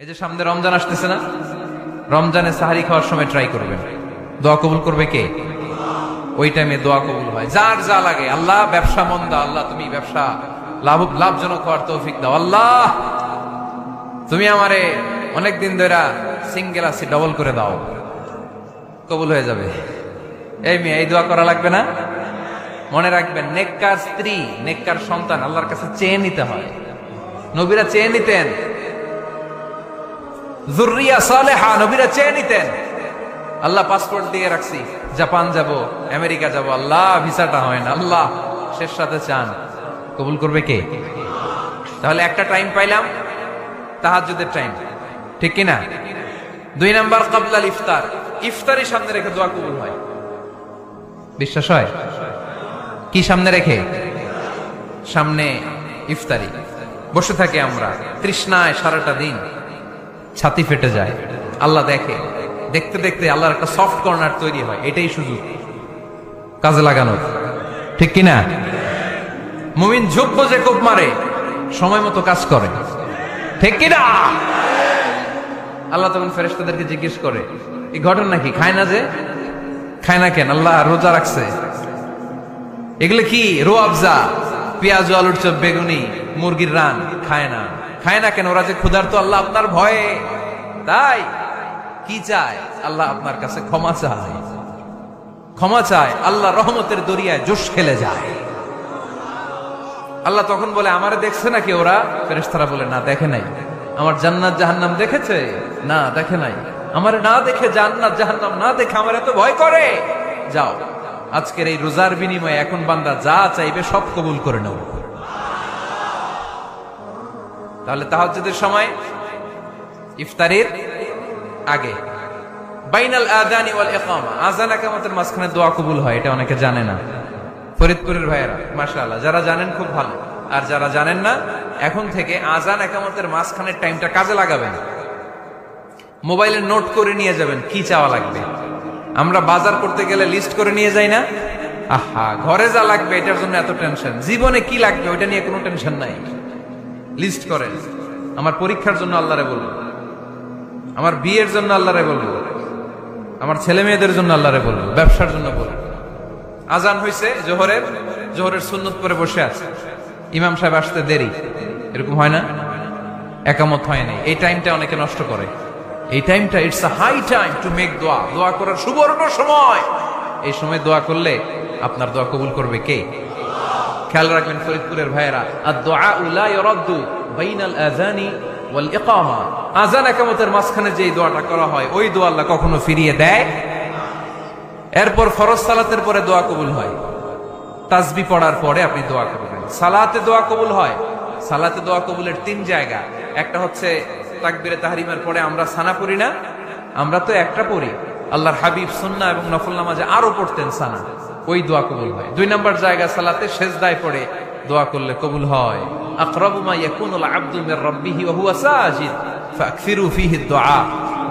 এই যে সামনে রমজান আসতেছে না, রমজানে সাহারি খাওয়ার সময় ট্রাই করবেন, দোয়া কবুল করবে কে? ওই টাইমে দোয়া কবুল হয়। যার যা লাগে, আল্লাহ ব্যবসা মন্দা, আল্লাহ তুমি ব্যবসা লাভজনক হওয়ার তৌফিক দাও, আল্লাহ তুমি আমারে অনেকদিন ধরে সিঙ্গেল আছি ডবল করে দাও, কবুল হয়ে যাবে। এই মেয়ে, এই দোয়া করা লাগবে না? মনে রাখবেন, নেককার স্ত্রী, নেককার সন্তান আল্লাহর কাছে চেয়ে নিতে হয়। নবীরা চেয়ে নিতেন, যুররিয়া সালেহা নবীরা চেয়ে নিতেন। আল্লাহ পাসপোর্ট দিয়ে রাখছি, জাপান যাব, আমেরিকা যাব, আল্লাহ ভিসাটা হয় না, আল্লাহ শেষ সাথে চান, কবুল করবে কে? তাহলে একটা টাইম পাইলাম, তাহাজ্জুদের টাইম, ঠিক কিনা? 2 নাম্বার ক্বাবলাল ইফতার, ইফতারি সামনে রেখে দোয়া কবুল হয়। বিশ্বাস হয়? কি সামনে রেখে? সামনে ইফতারি। বসে থাকি আমরা তৃষ্ণায় সারাটা দিন, ছাতি ফেটে যায়, আল্লাহ দেখে, দেখতে দেখতে আল্লাহর একটা সফট কর্নার তৈরি হয়। এটাই সুযোগ কাজে লাগানোর, ঠিক কিনা? মুমিন যোগ্য যে কোপ মারে, সময় মতো কাজ করে, ঠিক কিনা? আল্লাহ তখন ফেরেশতাদেরকে জিজ্ঞেস করে, এই ঘটনা কি? খায় না যে? খায় না কেন? আল্লাহ রোজা রাখছে, এগুলো কি? রো আফজা, পেঁয়াজ আলুর চপ, বেগুনি, মুরগির রান, খায় না। খায় না কেন? ওরা যে ক্ষুধার্ত, আল্লাহ আপনার ভয়ে। তাই কি চায়? আল্লাহ আপনার কাছে ক্ষমা চায়, ক্ষমা চায়। আল্লাহ রহমতের দরিয়ায় জোশ খেলে যায়। আল্লাহ তখন বলে, আমারে দেখছে নাকি ওরা? ফেরেশতারা বলে, না দেখে নাই। আমার জান্নাত জাহান্নাম দেখেছে? না দেখে নাই। আমারে না দেখে, জান্নাত জাহান্নাম না দেখে আমার এত ভয় করে? যাও, আজকের এই রোজার বিনিময়ে এখন বান্দা যা চাইবে সব কবুল করে নাও। তাহলে তাহাজ্জুদের সময়, ইফতারির আগে, বাইনাল আযানি ওয়াল ইকামা, আযান ইকামতের মাঝখানে দোয়া কবুল হয়। এটা অনেকে জানে না। ফরিদপুরের ভাইয়েরা মাশাআল্লাহ, যারা জানেন খুব ভালো, আর যারা জানেন না, এখন থেকে আযান ইকামতের মাঝখানের টাইমটা কাজে লাগাবেন। মোবাইলে নোট করে নিয়ে যাবেন কি চাওয়া লাগবে। আমরা বাজার করতে গেলে লিস্ট করে নিয়ে যাই না? আহা, ঘরে যা লাগবে এটার জন্য এত টেনশন, জীবনে কি লাগবে ওইটা নিয়ে কোনো টেনশন নাই। লিস্ট করেন। আমার পরীক্ষার জন্য আল্লাহরে বলবো, আমার বিয়ের জন্য আল্লাহরে বলবো, আমার ছেলে মেয়েদের জন্য আল্লাহরে বলবো, ব্যবসার জন্য বলবো। আজান হয়েছে জোহরের সুন্নত পরে বসে আছে, ইমাম সাহেব আসতে দেরি, এরকম হয় না? একামত হয় নাই, এই টাইমটা অনেকে নষ্ট করে। এই টাইমটা, it's a high time to make দোয়া, দোয়া করার সুবর্ণ সময়। এই সময় দোয়া করলে আপনার দোয়া কবুল করবে কে? খেয়াল রাখবেন ফরিদপুরের ভাইয়েরা, আদ-দুআ লা ইউরাদ্দু বাইনাল আযানি ওয়াল ইকামা, আযান ইকামতের মাঝখানে যে দোয়াটা করা হয়, ওই দোয়া আল্লাহ কখনো ফিরিয়ে দেয়। এরপর ফরজ সালাতের পরে দোয়া কবুল হয়, তাসবিহ পড়ার পরে আপনি দোয়া করবেন। সালাতে দোয়া কবুল হয়, সালাতে দোয়া কবুলের 3 জায়গা। একটা হচ্ছে তাকবীরে তাহরিমের পরে আমরা সানা পড়ি না, আমরা তো একটা পড়ি, আল্লাহর হাবিব সুন্নাহ এবং নফল নামাজে আরো পড়তেন সানা, ওই দোয়া কবুল হয়। 2 নাম্বার জায়গা, সালাতে সেজদায় পড়ে দোয়া করলে কবুল হয়। আকরাবু মা ইয়াকুনুল আবদু মির রাব্বিহি ওয়া হুয়া সাজিদ ফাকসিরু ফীহি দুআ,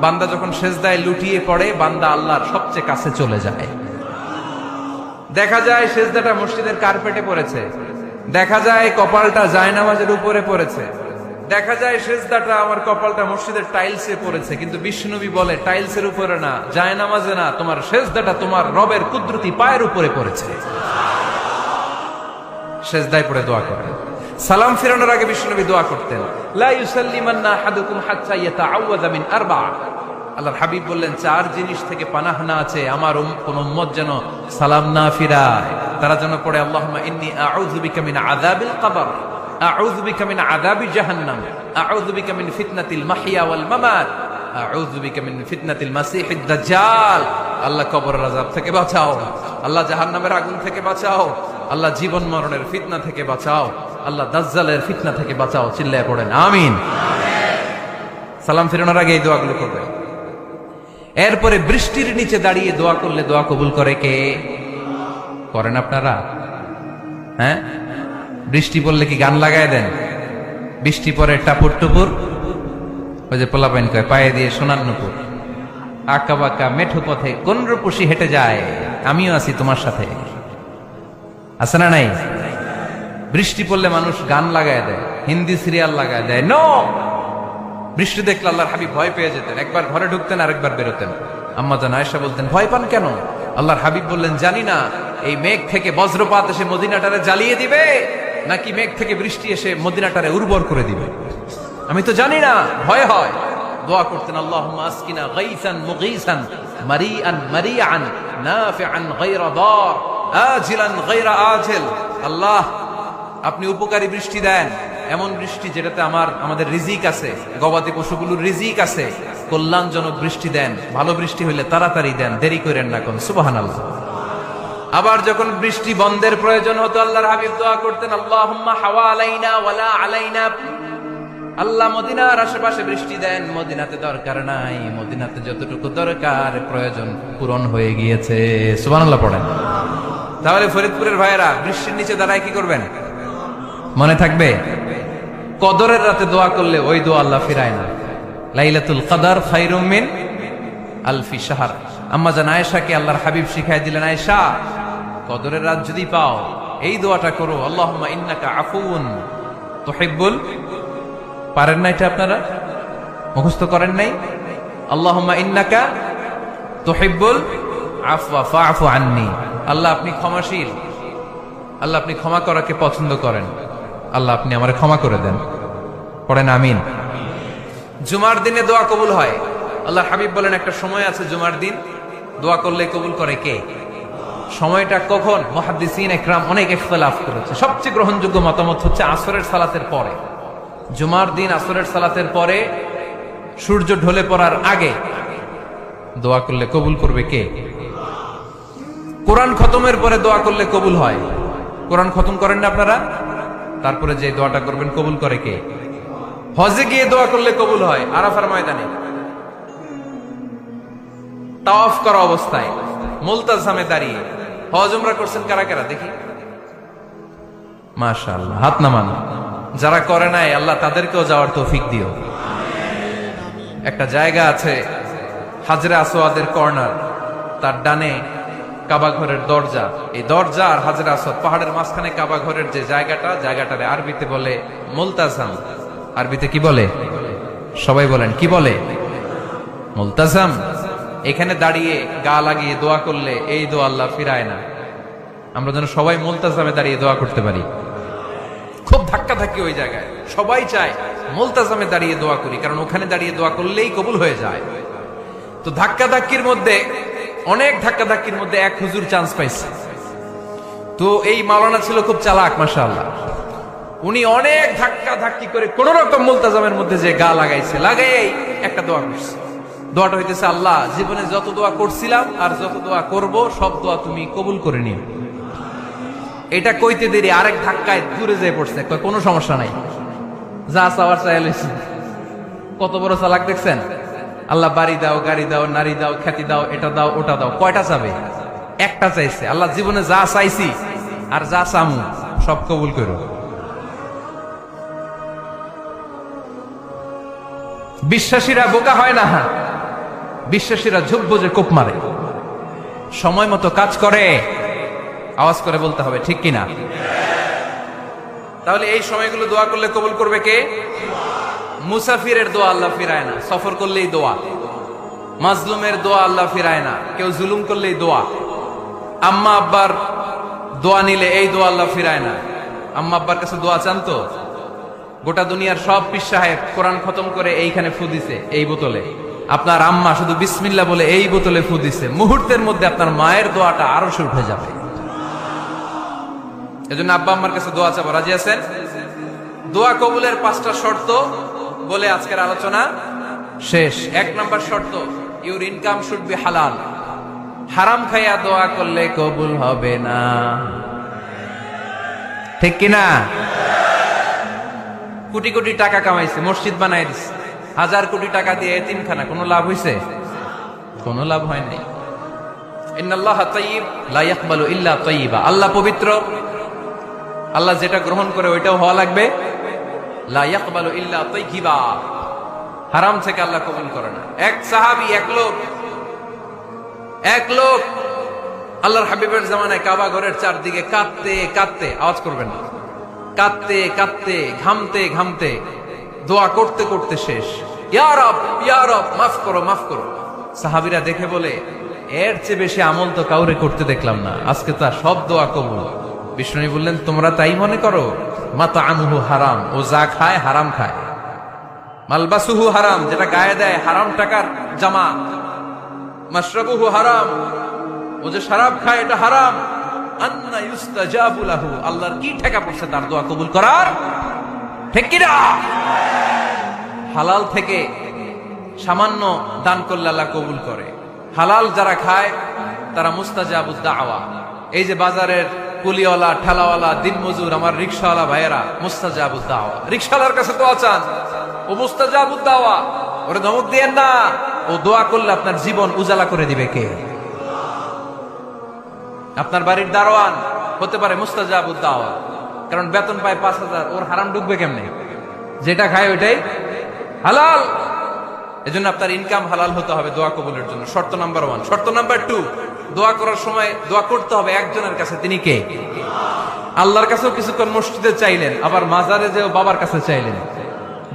বান্দা যখন সেজদায় লুটিয়ে পড়ে, বান্দা আল্লাহর সবচেয়ে কাছে চলে যায়। দেখা যায় সেজদাটা মসজিদের কার্পেটে পড়েছে, দেখা যায় কপালটা জায়নামাজের উপরে পড়েছে, দেখা যায় সেজদাটা, আমার কপালটা মসজিদের টাইলসে পড়েছে, কিন্তু বিশ্বনবী বলে টাইলসের উপরে না, জায়নামাজে না, তোমার সেজদাটা তোমার রবের কুদরতি পায়ের উপরে পড়েছে। সেজদায় পড়ে দোয়া করেন। সালাম ফিরানোর আগে বিশ্বনবী দোয়া করতেন, লা ইউসাল্লিমান্না আহাদুকুম হাত্তা ইয়াতাআওয়াযা মিন আরবা। আল্লাহর হাবিব বললেন, 4 জিনিস থেকে পানাহ না আছে আমার কোন উম্মত যেন সালাম না ফিরায়। তারা যেন পড়ে, আল্লাহুম্মা ইন্নী আউযু বিকা মিন আযাবিল কবর, আউযু বিকা মিন আযাবি জাহান্নাম, আউযু বিকা মিন ফিতনাতিল মাহইয়া ওয়াল মামাত, আউযু বিকা মিন ফিতনাতিল মাসিহিদ দাজ্জাল। আল্লাহ কবরের আযাব থেকে বাঁচাও, আল্লাহ জাহান্নামের আগুন থেকে বাঁচাও, আল্লাহ জীবন মরণের ফিতনা থেকে বাঁচাও, আল্লাহ দাজ্জালের ফিতনা থেকে বাঁচাও। চিল্লায়ে পড়েন আমিন। সালাম ফিরানোর আগে এই দোয়াগুলো করবেন। এরপরে বৃষ্টির নিচে দাঁড়িয়ে দোয়া করলে দোয়া কবুল করে কে? করেন আপনারা? হ্যাঁ, বৃষ্টি পড়লে কি গান লাগায় দেন? বৃষ্টি পরে টাপুর টুপুর, ওই যে পোলাপাইন কয়, পায়ে দিয়ে সোনার নুপুর, আঁকা বাঁকা মেঠো পথে কোন রূপসী হেঁটে যায়, আমিও আছি তোমার সাথে, আছে না নাই? বৃষ্টি পড়লে মানুষ গান লাগায় দেয়, হিন্দি সিরিয়াল লাগায় দেয়। নো, বৃষ্টি দেখলে আল্লাহর হাবিব ভয় পেয়ে যেতেন, একবার ঘরে ঢুকতেন আরেকবার বেরোতেন। আম্মা জান আয়েশা বলতেন, ভয় পান কেন? আল্লাহর হাবিব বললেন, জানি না এই মেঘ থেকে বজ্রপাত এসে মদিনাটারে জ্বালিয়ে দিবে নাকি মেঘ থেকে বৃষ্টি এসে মদিনাটারে উর্বর করে দিবে, আমি তো জানি না, ভয় হয়। দোয়া করতেন, আল্লাহুম্মা আসকিনা গাইসান মুগীসান মারিআন মারিআন নাফিআন গায়রা দার আজিলান গায়রা আজিল। আল্লাহ, আপনি উপকারী বৃষ্টি দেন, এমন বৃষ্টি যেটাতে আমাদের রিজিক আছে, গবাদি পশুগুলোর রিজিক আছে। কল্যাণজনক বৃষ্টি দেন, ভালো বৃষ্টি হইলে তাড়াতাড়ি দেন, দেরি করেন না কোন। সুবহানাল্লাহ। আবার যখন বৃষ্টি বন্ধের প্রয়োজন হতো, আল্লাহর হাবিব দোয়া করতেন, আল্লাহুম্মা হাওয়া আলাইনা ওয়ালা আলাইনা। আল্লাহ মদিনার আশেপাশে বৃষ্টি দেন, মদিনাতে দরকার নাই, মদিনাতে যতটুকু দরকার প্রয়োজন পূরণ হয়ে গিয়েছে। সুবহানাল্লাহ পড়েন। তাহলে ফরিদপুরের ভাইয়েরা বৃষ্টির নিচে দাঁড়ায় কি করবেন মনে থাকবে? কদরের রাতে দোয়া করলে ওই দোয়া আল্লাহ ফিরায় না। লাইলাতুল কদর খায়রুম মিন আলফি শাহর। আম্মা জান আয়েশাকে আল্লাহর হাবিব শিখাই দিলেন, আয়েশা, কদরের রাত যদি পাও এই দোয়াটা করো, আল্লাহুম্মা ইন্নাকা আফুউন তুহিব্বুল। পারেন না এটা? আপনারা মুখস্থ করেন নাই? আল্লাহুম্মা ইন্নাকা তুহিব্বুল আফওয়া ফাআফু আন্নি। আল্লাহ আপনি ক্ষমাশীল, আল্লাহ আপনি ক্ষমা করাকে পছন্দ করেন, আল্লাহ আপনি আমারে ক্ষমা করে দেন। পড়েন আমিন। জুমার দিনে দোয়া কবুল হয়। আল্লাহর হাবিব বলেন, একটা সময় আছে জুমার দিন দোয়া করলে কবুল করে কে? সময়টা কখন? মুহাদ্দিসিন ইকরাম অনেক ইখতিলাফ করেছে। সবচেয়ে গ্রহণযোগ্য মতামত হচ্ছে আসরের সালাতের পরে। জুমার দিন আসরের সালাতের পরে সূর্য ঢলে পড়ার আগে দোয়া করলে কবুল করবে কে? কোরআন খতমের পরে দোয়া করলে কবুল হয়। কোরআন খতম করেন না আপনারা? তারপরে যে দোয়াটা করবেন কবুল করে কে? হজে গিয়ে দোয়া করলে কবুল হয়। আরাফার ময়দানে তাওয়াফ করা অবস্থায় মুলতাজামে দাঁড়িয়ে। হজ উমরা করছেন কারা কারা দেখি? মাশাআল্লাহ, হাত নামান। যারা করে নাই আল্লাহ তাদেরকেও যাওয়ার তৌফিক দিও। একটা জায়গা আছে হাজরে আসওয়াদের কর্নার, তার ডানে কাবা ঘরের দরজা। এই দরজা আর হাজরে আসওয়াদ, পাহাড়ের মাঝখানে কাবা ঘরের যে জায়গাটারে আরবিতে বলে মুলতাজাম। আরবিতে কি বলে? সবাই বলেন, কি বলে? মুলতাজাম। এখানে দাঁড়িয়ে গা লাগিয়ে দোয়া করলে এই দোয়া আল্লাহ ফিরায় না। আমরা যেন সবাই মুলতাজামে দাঁড়িয়ে দোয়া করতে পারি। খুব ধাক্কা ধাক্কি ওই জায়গায়, সবাই চায় মুলতাজামে দাঁড়িয়ে দোয়া করি, কারণ ওখানে দাঁড়িয়ে দোয়া করলেই কবুল হয়ে যায়। তো ধাক্কা ধাক্কির মধ্যে, অনেক ধাক্কা ধাক্কির মধ্যে এক হুজুর চান্স পাইছে। তো এই মাওলানা ছিল খুব চালাক, মাশাআল্লাহ। উনি অনেক ধাক্কা ধাক্কি করে কোন রকম মুলতাজামের মধ্যে যে গা লাগাইছে, লাগাই একটা দোয়া করছে। দোয়াটা হইতেছে, আল্লাহ জীবনে যত দোয়া করছিলাম আর যত দোয়া করব সব দোয়া তুমি কবুল করে নিও। এটা কইতে দেরি আরেক ধাক্কায় দূরে যেয়ে পড়ছে। কোনো সমস্যা নাই, যা চাওয়ার চাইয়া লইছি। কত বড় চালাক দেখছেন? আল্লাহ বাড়ি দাও, গাড়ি দাও, নারী দাও, খ্যাতি দাও, এটা দাও, ওটা দাও। কয়টা চাবে? একটা চাইছে। আল্লাহ জীবনে যা চাইছি আর যা চামু সব কবুল করো। বিশ্বাসীরা বোকা হয় না, বিশ্বাসীরা ঝুঁক বুঝে কোপ মারে, সময় মতো কাজ করে। আওয়াজ করে বলতে হবে, ঠিক কিনা? তাহলে এই সময়গুলো দোয়া করলে কবুল করবে কে? মুসাফিরের দোয়া আল্লাহ ফিরায় না, সফর করলেই দোয়া। মাজলুমের দোয়া আল্লাহ ফিরায় না, কেউ জুলুম করলেই দোয়া। আম্মা আব্বার দোয়া নিলে এই দোয়া আল্লাহ ফিরায় না। আম্মা আব্বার কাছে দোয়া চান তো? গোটা দুনিয়ার সব পীর সাহেব কোরআন খতম করে এইখানে ফু দিছে, এই বোতলে। আপনার আম্মা শুধু বিসমিল্লাহ বলে এই বোতলে ফু দিছে, মুহূর্তের মধ্যে আপনার মায়ের দোয়াটা আরশে উঠে যাবে। এজন্য আব্বা আম্মার কাছে দোয়া চাবো। রাজি আছেন? দোয়া কবুলের 5টা শর্ত বলে আজকের আলোচনা শেষ। 1 নাম্বার শর্ত, ইউর ইনকাম শুড বি হালাল। হারাম খাইয়া দোয়া করলে কবুল হবে না, ঠিক কিনা? কোটি কোটি টাকা কামাইছে, মসজিদ বানাই দিছে, 1000 কোটি টাকা দিয়ে এতিমখানা, কোনো লাভ হইছে? কোনো লাভ হয় নাই। ইন্নাল্লাহা তাইয়্যিব লা ইয়াকবালু ইল্লা তাইয়্যিবা। আল্লাহ পবিত্র, আল্লাহ যেটা গ্রহণ করে ওইটাও হওয়া লাগবে। লা ইয়াকবালু ইল্লা তাইয়্যিবা। হারাম থেকে আল্লাহ কবুল করে না। এক সাহাবী, এক লোক আল্লাহর হাবিবের জামানায় কাবা ঘরের চারদিকে কাঁদতে কাঁদতে, আওয়াজ করবেন না, কাঁদতে কাঁদতে, ঘামতে ঘামতে, দোয়া করতে করতে শেষ। ইয়া রব ইয়া রব, মাফ করো মাফ করো। সাহাবীরা দেখে বলে, এর চেয়ে বেশি আমল তো কাউরে করতে দেখলাম না, আজকে তার সব দোয়া কবুল। বিষ্ণু বললেন, তোমরা তাই মনে করো? মাতআমুহু হারাম, ও যা খায় হারাম খায়। মালবাসুহু হারাম, যেটা গায়ে দেয় হারাম টাকার জামা। মাশরাবুহু হারাম, ও যে শরাব খায় এটা হারাম। আন্না ইউস্তাজাবু লাহু, আল্লাহর কি ঠেকা পড়ছে তার দোয়া কবুল করার? ঠিক কি না? হালাল থেকে সামান্য দান করলে আল্লাহ কবুল করে। হালাল যারা খায় তারা মুস্তাজাবুদ দাওয়া। এই যে বাজারের কুলিওয়ালা, ঠেলাওয়ালা, দিনমজুর, আমার রিকশাওয়ালা ভাইয়েরা, মুস্তাজাবুদ দাওয়া। রিকশাওয়ালার কাছে দোয়া চান, ও মুস্তাজাবুদ দাওয়া। ওরে ধমক দিয়েন না, ও দোয়া করলে আপনার জীবন উজালা করে দিবে কে? আপনার বাড়ির দারোয়ান হতে পারে মুস্তাজাবুদ দাওয়া, কারণ বেতন পায় 5,000, ওর হারাম ঢুকবে কেমনে? যেটা খায় ওইটাই হালাল। এজন্য আপনার ইনকাম হালাল হতে হবে দোয়া কবুলের জন্য। শর্ত নাম্বার 1। শর্ত নাম্বার 2, দোয়া করার সময় দোয়া করতে হবে একজনের কাছে। তিনি কে? আল্লাহর কাছেও কিছুক্ষণ মসজিদে চাইলেন, আবার মাজারে যেও বাবার কাছে চাইলেন,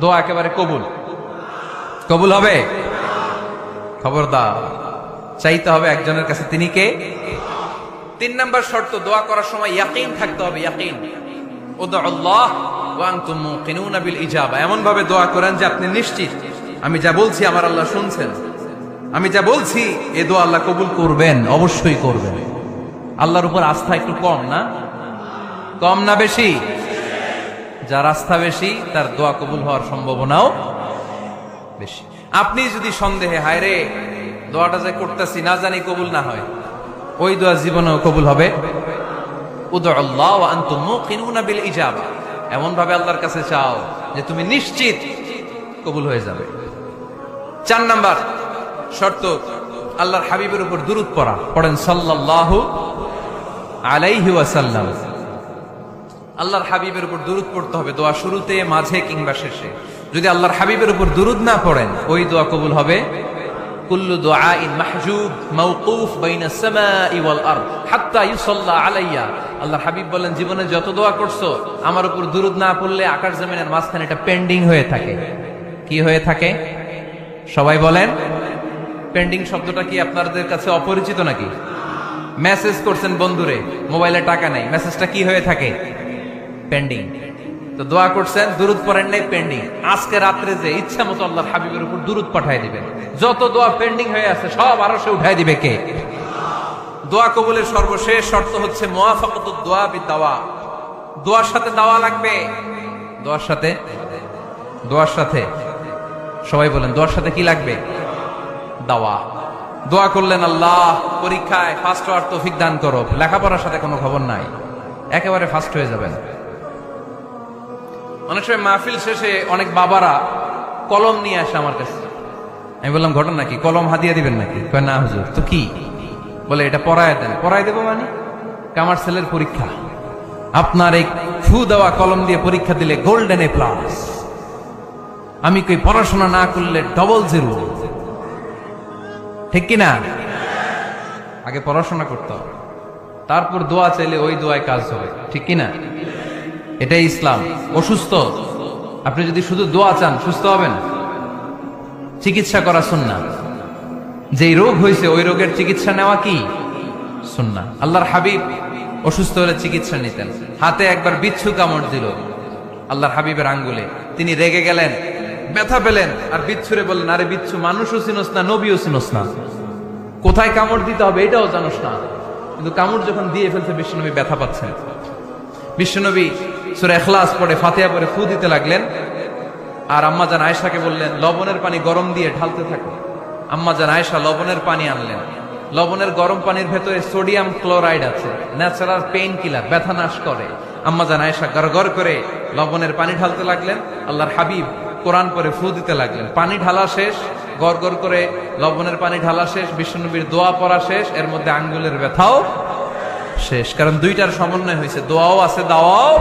দোয়া একেবারে কবুল। কবুল হবে? খবরদার, চাইতে হবে একজনের কাছে। তিনি কে? 3 নাম্বার শর্ত, দোয়া করার সময় ইয়াকিন থাকতে হবে। ইয়াকিন, উদউল্লাহ ওয়া আনতুম মুকিনুনা বিল ইজাবা। এমন ভাবে দোয়া করেন যে আপনি নিশ্চিত, আমি যা বলছি আমার আল্লাহ শুনছেন, আমি যা বলছি এ দোয়া আল্লাহ কবুল করবেন, অবশ্যই করবেন। আল্লাহর উপর আস্থা একটু কম না? কম না বেশি? যার আস্থা বেশি তার দোয়া কবুল হওয়ার সম্ভাবনাও বেশি। আপনি যদি সন্দেহে, হায় রে দোয়াটা যে করতেছি না জানি কবুল না হয়, ওই দোয়া জীবনেও কবুল হবে। উদউল্লাহ ওয়া আনতুম মুকিনুনা বিল ইজাবা, এমন ভাবে আল্লাহর কাছে চাও যে তুমি নিশ্চিত কবুল হয়ে যাবে। 4 নাম্বার শর্ত, আল্লাহর হাবিবের উপর দুরূদ পড়া। পড়েন সাল্লাল্লাহু আলাইহি ওয়াসাল্লাম। আল্লাহর হাবিবের উপর দুরূদ পড়তে হবে দোয়া শুরুতে, মাঝে কিংবা শেষে। যদি আল্লাহর হাবিবের উপর দুরূদ না পড়েন, ওই দোয়া কবুল হবে। কুল্লু দুআইন মাহজুব মাওকুফ বাইনা সামাই ওয়াল আরদ হাত্তা ইউসাল্লা আলাইয়া। আল্লাহর হাবিব বলেন, জীবনে যত দোয়া করছো আমার উপর দুরূদ না পড়লে আকাশ জমিনের মাঝখানে এটা পেন্ডিং হয়ে থাকে। কি হয়ে থাকে? সবাই বলেন। পেন্ডিং শব্দটা কি আপনাদের কাছে অপরিচিত নাকি? মেসেজ করছেন বন্ধুরে, মোবাইলে টাকা নাই, মেসেজটা কি হয়ে থাকে? পেন্ডিং। তো দোয়া করছেন, দুরূদ পড়েন নাই, পেন্ডিং। আজকে রাত্রে যে ইচ্ছা মতো আল্লাহর হাবিবের উপর দুরূদ পাঠিয়ে দিবেন, যত দোয়া পেন্ডিং হয়ে আছে সব আরশে উঠায় দিবে কে? দোয়া কবুলের সর্বশেষ শর্ত হচ্ছে মুওয়াফাকাতুদ দোয়া বিদাওয়া। দোয়ার সাথে দাওয়া লাগবে। দোয়ার সাথে সবাই বলেন, দোয়ার সাথে কি লাগবে? দাওয়া। দোয়া করলেন, আল্লাহ পরীক্ষায় ফার্স্ট হওয়ার তৌফিক দান করো। লেখাপড়ার সাথে কোনো খবর নাই, একেবারে ফার্স্ট হয়ে যাবেন। অনেক সময় মাহফিল শেষে অনেক বাবারা কলম নিয়ে আসে আমার কাছে। আমি বললাম, ঘটনা কি? কলম হাদিয়া দিবেন নাকি? কয় না হুজুর। তো কি? বলে, এটা পড়ায় দেন। পড়ায় দেবো মানে? আমার ছেলের পরীক্ষা, আপনার এই ফু দেওয়া কলম দিয়ে পরীক্ষা দিলে গোল্ডেন এ প্লাস। আমি কই, পড়াশোনা না করলে ডবল জিরো। ঠিক কিনা? আগে পড়াশোনা করতে হবে, তারপর দোয়া চাইলে ওই দোয়ায় কাজ হবে। ঠিক কিনা? এটাই ইসলাম। অসুস্থ আপনি যদি শুধু দোয়া চান, সুস্থ হবেন? চিকিৎসা করা সুন্নাহ। যেই রোগ হয়েছে ওই রোগের চিকিৎসা নেওয়া কি সুন্নাহ। আল্লাহর হাবিব অসুস্থ হলে চিকিৎসা নিতেন। হাতে একবার বিচ্ছু কামড় দিল আল্লাহর হাবিবের আঙ্গুলে, তিনি রেগে গেলেন, ব্যথা পেলেন, আর বিচ্ছুরে বললেন, আরে বিচ্ছু, মানুষও চিনোস না, নবীও চিনোস না, কোথায় কামড় দিতে হবে এটাও জানোস না। কিন্তু কামড় যখন দিয়ে ফেলছে, বিশ্বনবী ব্যথা পাচ্ছেন। বিশ্বনবী সূরা ইখলাস পড়ে, ফাতিহা পড়ে ফু দিতে লাগলেন। আর আম্মাজান আয়েশাকে বললেন, লবণের পানি গরম দিয়ে ঢালতে থাকো। আম্মাজান আয়েশা লবণের পানি আনলেন। লবণের গরম পানির ভেতরে সোডিয়াম ক্লোরাইড আছে, ন্যাচারাল পেইন কিলার, ব্যথা নাশ করে। আম্মাজান আয়েশা গড়গড় করে লবণের পানি ঢালতে লাগলেন। আল্লাহর হাবিব কোরআন পরে ফু দিতে লাগলেন। পানি ঢালা শেষ, গড়গড় করে লবণের পানি ঢালা শেষ, বিশ্বনবীর দোয়া পড়া শেষ, এর মধ্যে আঙ্গুলের ব্যথাও শেষ। কারণ দুইটার সমন্বয় হয়েছে, দোয়াও আছে, দাওয়াও